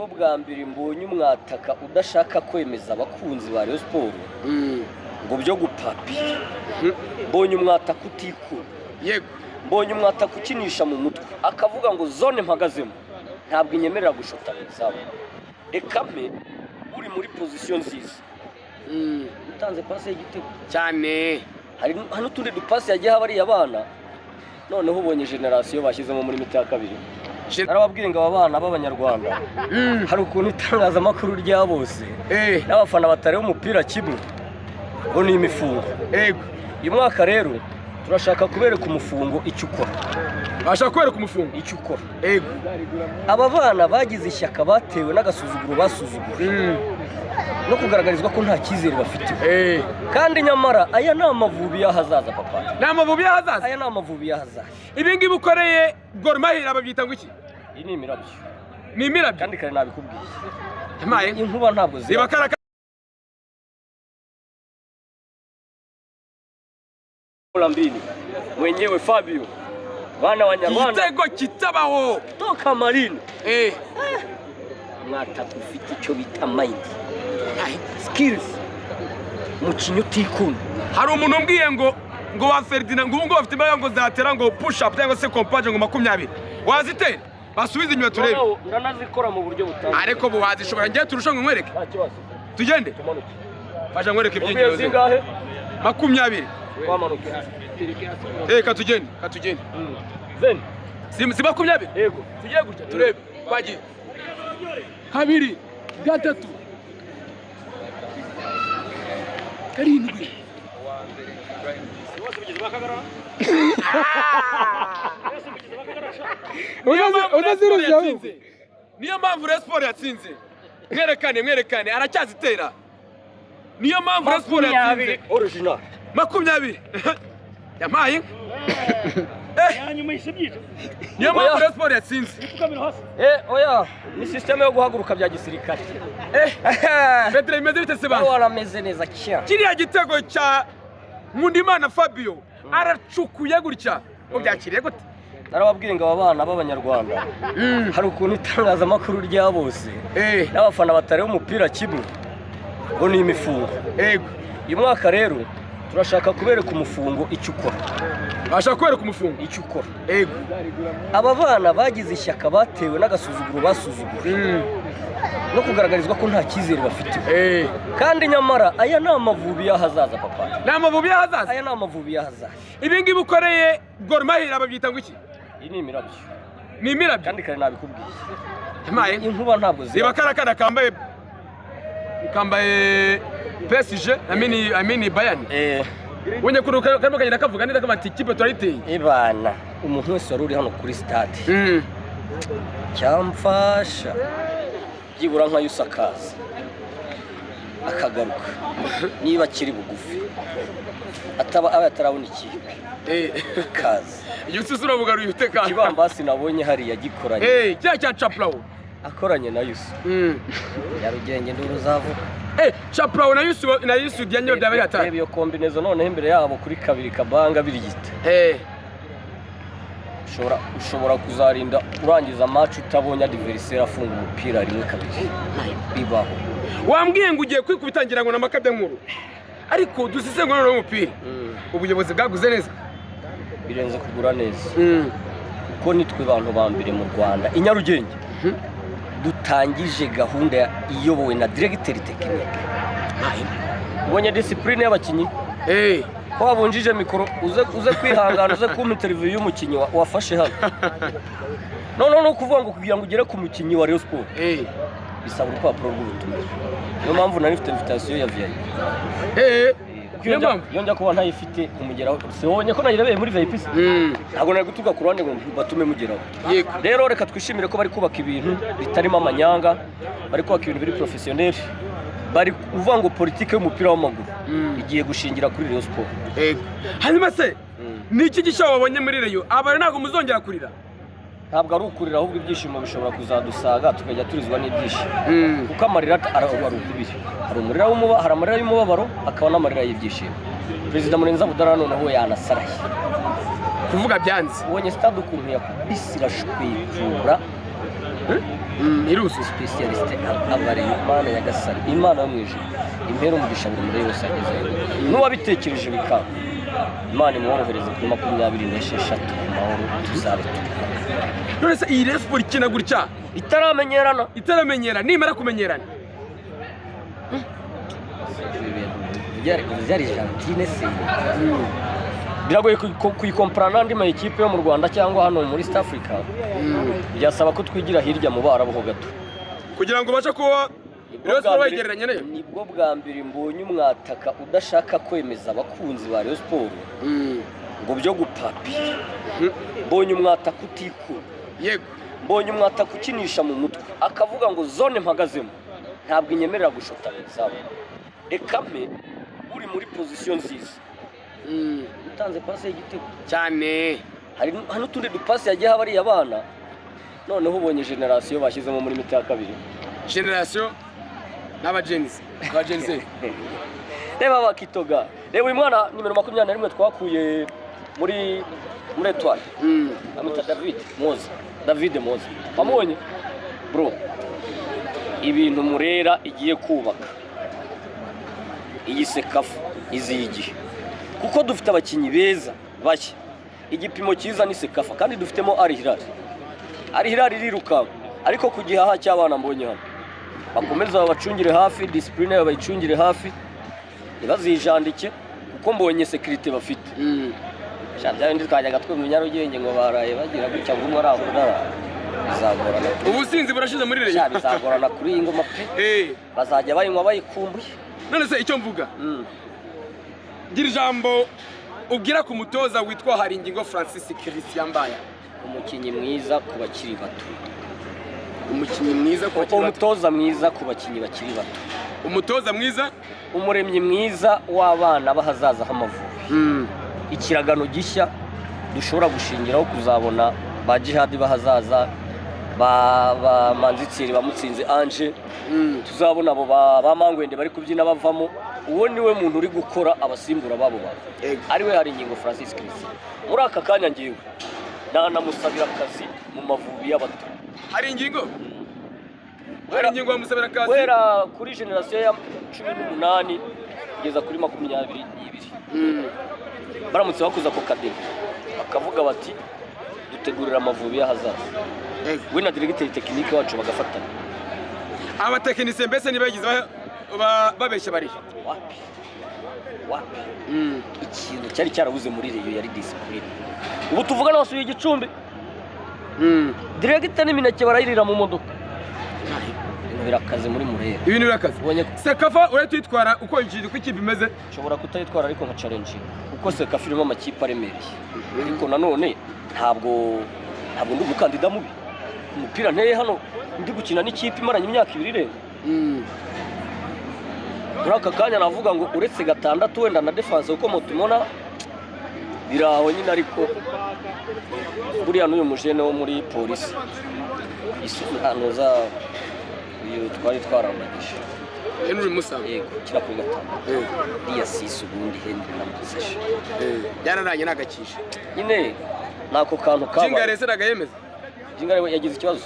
nibwo bwa mbere mbonye umwataka udashaka kwemeza abakunzi ba Rayon Sport ngo byo gupapira. Mbonye umwataka utikura. Yego. Mbonye umwataka ukinisha mu mutwe akavuga ngo zone mpagazemo ntabwo inyemerera gushota izabo. Ekame uri muri position nziza. Utanze passe y'igitego cyane. Hari n'utundi dupasi yagiye habari abana. Noneho ubonye generation bashyizemo muri mita ya kabiri. Narababwiye ngo aba bana b'Abanyarwanda hari ukuntu itangazamakuru rya bose n'abafana batareba umupira kimwe ngo ni imifungo. Yego. Uyu mwaka rero turashaka kubereka umufungo icyo ukora. Bashaka kubereka umufungo icyo ukora. Yego. Aba bana bagize ishyaka batewe n'agasuzuguro basuzugura no kugaragarizwa ko nta cyizere bafite. Kandi nyamara aya ni amavubi y'ahazaza papa. Ni amavubi y'ahazaza. Aya ni amavubi y'ahazaza. Ibi ngibi ukoreye Gor Mahia babyita ngo iki? Iyi ni imirabyo. Ni imirabyo kandi kare nabikubwiye. Amaye inkuba ntabwo ziba karaka mbili mwenyewe Fabio bana Wanyarwanda igitego kitabaho toka Marine mwataka ufite icyo bita mind skills mukinyo utikunda. Hari umuntu umbwiye ngo wa Ferdinand ngo bafite imbaraga ngo zatera ngo push up cyangwa se compage ngo 20 wazitera basubize inyuma turebe. Ndanazikora mu buryo butandukanye ariko bo wazishobora ngiye turusha ngo nkwereke. Tugende fasha nkwereke ibyinyo zingahe 20 kwamanuka. Katugende Zeni si 20. Yego tugiye gutya turebe bagiye 2 3 karindwi. Niyo mpamvu Rayon Sport yatsinze. Mwerekane aracyazitera. Niyo mpamvu Rayon Sport yatsinze original 20. Yamaye yanyuma yisebije. Niyo mpamvu Rayon Sport yatsinze. Oya ni system yo guhaguruka bya gisirikare. Pedro imeze bite se bana? Warameze neza cyane. Kiriya gitego cya Nkundimana Fabio aracukuye gutya. Ubyakiriye gute? Narababwiye ngo aba bana b'Abanyarwanda hari ukuntu itangazamakuru rya bose n'abafana batareba umupira kimwe ngo ni imifungo. Yego. Uyu mwaka rero turashaka kubereka umufungo icyo ukora. Bashaka kubereka umufungo icyo ukora. Yego. Aba bana bagize ishyaka batewe n'agasuzuguro basuzugura no kugaragarizwa ko nta cyizere bafite. Kandi nyamara aya ni amavubi y'ahazaza papa. Ni amavubi y'ahazaza. Aya ni amavubi y'ahazaza. Ibi ngibi ukoreye Gor Mahia babyita ngo iki? Iyi ni imirabyo. Ni imirabyo kandi kare nabikubwiye. Amaye inkuba ntabwo ziba karakana kambaye PSG amini Bayern. Wonye kuruka karimo kagenda kavuga neza kamati ikipe turayiteye. Ibana umuntu wese wari uri hano kuri stade cyamfasha byibura nka Yusakaza akagaruka niba kiri bugufi atarabona ikipe kaza Yusuzura bugaruye uteka kibambasi nabonye hari yagikoranye cya Chaplao akoranye na Yusu yarugenge nduru zavuka Chaplao na Yusu dyanyo byabaye yatari iyo kombinezo noneho imbere yabo kuri kabiri kabanga birigita ushobora kuzarinda urangiza match utabonye adversaire afunga umupira rimwe kabiri bibaho. Wambwiye ngo ugiye kwikubitangira ngo namakabya nkuru ariko dusise ngo none umupira ubuyobozi bwaguze neza birenze kugura neza kuko nitwe bantu ba mbere mu Rwanda inyarugenge dutangije gahunda iyobowe na directeur technique. Ubonye discipline y'abakinyi ko wabunjije mikoro uze kwihangana uze kumpa interview y'umukinyi wafashe hano. No kuvuga ngo kugira ngo ugere ku mukinyi wa Rayon Sport bisaba urupapuro rw'ubutumire. Niyo mpamvu nari mfite invitation ya VIP. Yonja kuba ntayifite kumugeraho. Sibonye ko nayirebeye muri VIP. Ntabwo nari gutuka ku ruhande ngo batume mugeraho. Rero reka twishimire ko bari kubaka ibintu bitarimo amanyanga, bari kubaka ibintu biri professionnel. Bari uvuga ngo politike y'umupira w'amaguru igiye gushingira kuri Rayon Sport. Hanyuma se niki gishya wabonye muri Rayon? Abari ntago muzongera kurira. Ntabwo ari ukurira ahubwo ibyishimo bishobora kuzadusaga tukajya turizwa n'ibyishimo. Kuko amarira arukubiri. Hari amarira y'umubabaro akaba n'amarira y'ibyishimo. Perezida Murenza Budara noneho yanasaraye. Kuvuga byanze. Ubonye stade ukuntu yakubisira shwitura irusu specialiste abari Imana yagasari Imana yo mwijuru impera umugisha buri muri yose agezeyo n'uwabitekereje bikaba Imana imworohereze kuri 26 ku mahoro tuzabe none se iyi Rayon Sport ikina gutya itaramenyerana nimara kumenyerana byari Argentine se biragoye kuyikompara n'andi ma equipe yo mu Rwanda cyangwa hano muri East Africa byasaba ko twigira hirya mu Barabu ho gato kugira ngo bace kuba Rayon Sport bayigereranya nayo nibwo bwa mbere mbonye umwataka udashaka kwemeza abakunzi ba Rayon Sport ngo byo gupapi mbonye umwataka utikura yego mbonye umwataka ukinisha mu mutwe akavuga ngo zone mpagazemo ntabwo inyemerera gushota nzabo ekame uri muri position nziza utanze passe y'igitego cyane hari hano tundi dupasi yagiye habari abana noneho ubonye generation bashyizemo muri mita ya kabiri generation n'abagenzi reba bakitoga reba uyu mwana nimero 21 twakuye muri Etoile amita David Moze bamubonye bro ibintu Murera igiye kubaka iyi sekafu izigiye kuko dufite abakinyi beza bashya igipimo cyiza ni sekafa kandi dufitemo Al Hilal iriruka ariko kugihaha cy'abana mbonye hano bakomeza babacungire hafi discipline bayicungire hafi ntibazijandike kuko mbonye security bafite cyane ndi twajyaga twe mu Nyarugenge ngo baraye bagira gutya ngo umwe arakudara bizagorana ubusinzi burashize muri Rayon bizagorana kuri iyi ngoma pe bazajya bayinywa bayikumbuye none se icyo mvuga gira ijambo ubwira ku mutoza witwa Haringingo Francis Christian Mbaya umukinyi mwiza ku bakiri bato umutoza mwiza ku bakinyi bakiri bato umutoza mwiza umuremyi mwiza w'abana bahazaza h'Amavubi ikiragano gishya dushobora gushingiraho kuzabona ba Jihad bahazaza ba Manzitsiri bamutsinze Ange tuzabona abo ba Mangwende bari kubyina bavamo uwo niwe muntu uri gukora abasimbura babo ari we Haringingo Francis Christian muri aka kanya ngiwe namusabira akazi mu Mavubi y'abato Haringingo bamusabira akazi wera kuri generation ya 18 kugeza kuri 22 baramutse bakuza ko kadebe bakavuga bati dutegurira Amavubi y'ahazaza we na directeur technique wacu bagafatana abatekinisiye mbese nibagize babeshya bari wapi ikintu cyari cyarabuze muri Rayon yari discipline ubu tuvuga n'abasuye Gicumbi directeur n'imineke barayirira mu modoka birakaze muri Murera ibintu birakaze sekafa uratwitwara uko injiri ko ikipe imeze ushobora kutayitwara ariko nka challenge kuko sekafa irimo amakipe aremereye ariko nanone ntabwo ndi umukandida mubi umupira nteye hano ndi gukina n'ikipe imaranye imyaka 2 irenga muri aka kanya navuga ngo uretse gatandatu wenda na defense uko mutumona biraho nyine ariko buriya n'uyu mujene wo muri polisi isunoza uyu twari twaramagisha Henry Musa yego kira kuri gatandatu iya sisi ubundi Henry namuzisha yararanye nagakisha nyine nako kantu kaba Jingare se nagayemeza Jingare yagize ikibazo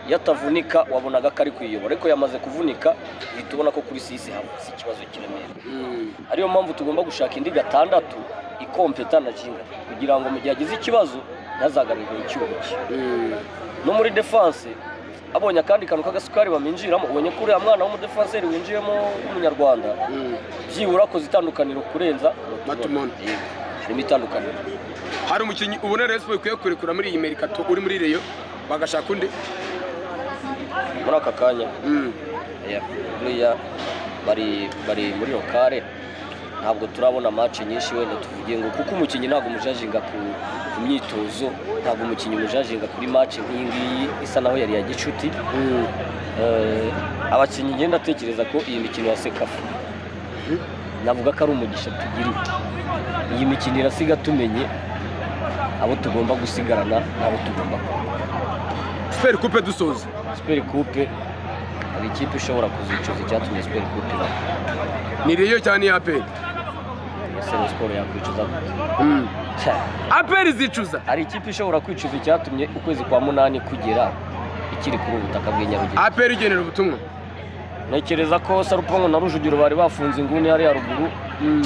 yatavunika wabonaga kari kwiyobora ariko yamaze kuvunika bitubona ko kuri sisi si ikibazo kiremera ariyo mpamvu tugomba gushaka indi gatandatu ikompeta na Jingare kugira ngo mu gihe agize ikibazo ntazagarurire icyubuki no muri defense abonye kandi kantu kagasukari baminjiramo ubonye kuri ya mwana w'umudefenseur winjiyemo w'umunyarwanda byibura ko zitandukaniro kurenza Matumona harimo itandukaniro hari umukinyi ubona Rayon Sport kurekura muri iyi mercato uri muri Rayon bagashaka undi muri aka kanya buriya bari muri lokale ntabwo turabona match nyinshi wenda tuvugiye ngo kuko umukinyi ntabwo mujajinga ku myitozo ntabwo umukinyi mujajinga kuri match nk'ingiyi isa naho yari ya gicuti abakinyi ngenda atekereza ko iyi mikino ya sekafa navuga ko ari umugisha tugiriwe iyi mikino irasiga tumenye abo tugomba gusigarana n'abo tugomba Super Coupe dusoza Super Coupe hari ikipe ishobora kuzicuza icyatumye Super Coupe ni Rayon cyane ya APR Rayon Sport yakwicuza APR zicuza hari ikipe ishobora kwicuza icyatumye ukwezi kwa 8 kugera ikiri kuri ubutaka bw'inyarugenge. APR igenera ubutumwa. Ntekereza ko Sarupongo na Rujugiro bari bafunze inguni hariya ruguru,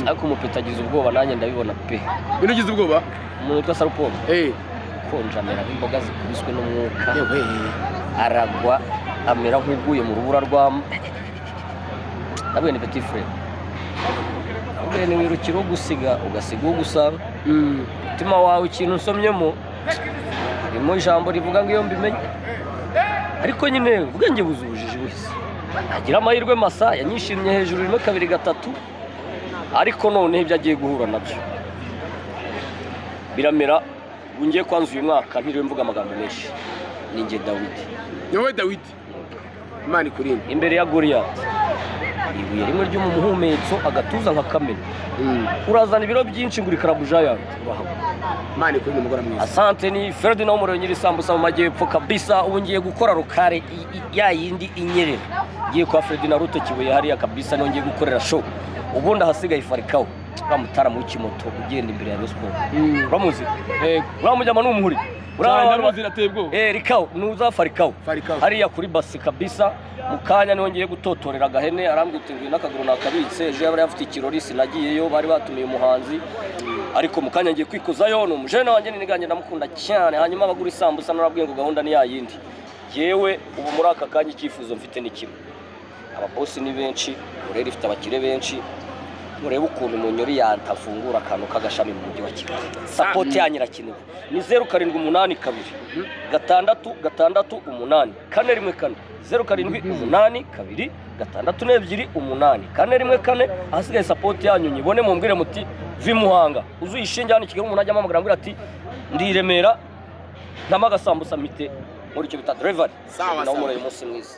ariko umupeta agize ubwoba nanjye ndabibona pe. Bino ugize ubwoba? Umuntu witwa Sarupongo konjamera nk'imboga zikubiswe n'umwuka, aragwa amera nk'uguye mu rubura rwa nabwe ni petit frère. Ubwe ni wirukiro gusiga ugasiga ugusanga. Mutima wawe ikintu nsomyemo harimo ijambo rivuga ngo iyo mbimenye, ariko nyine ubwenge buzubujije wese. Agira amahirwe masa yanyishimye hejuru rimwe kabiri gatatu, ariko none ibyo agiye guhura nabyo biramera. Ngiye kwanza uyu mwaka ntiriwe mvuga amagambo menshi, ni nge Dawidi. Nyowe Dawidi Imana ikurinde imbere ya Goliath, ibuye rimwe ryo mu muhumetso agatuza nka kamena. Urazana ibiro byinshi nguri karabuja yanjye urahaba. Imana ikurinde umugora mwiza. Asante ni Ferdinand Umuriro nyiri sambusa mu majyepfo kabisa. Ubu ngiye gukora rukare ya yindi inyerera, ngiye kwa Ferdinand Ruto Kibuye hariya kabisa, niyo ngiye gukorera show. Ubundi hasigaye Farikaho bamutara mu kimoto ugenda imbere ya Rayon Sport. Uramuzi? Uramujyama n'umuhuri. Uramuzi natebwo. Rikaho nuza Farikaho hariya kuri basi kabisa. Mukanya niho ngiye gutotorera agahene, arambwite ngo n'akaguru nakabitse. Ejo yari afite ikirori sinagiyeyo, bari batumiye umuhanzi, ariko mukanya ngiye kwikozayo. No mujene wanjye niganje ndamukunda cyane. Hanyuma abagura isambusa narabwiye ngo gahunda ni yayindi. Yewe ubu muri aka kanya icyifuzo mfite ni kimwe, ababosi ni benshi, urere ifite abakire benshi, murebe ukuntu munyori yantafungura akantu k'agashami mu mujyi wa Kigali. Support yanyu irakenewe. Ni 0782 668 8 414 0782 668 414 ahasigaye support yanyu nyibone mumbwire muti vimuhanga uzuyishinge hano Kigali. Umuntu ajya amamagara ngo ati ndi Remera ntama gasambusa mite muri cyo bita delivery. Sawa nawo muri uyu munsi mwiza.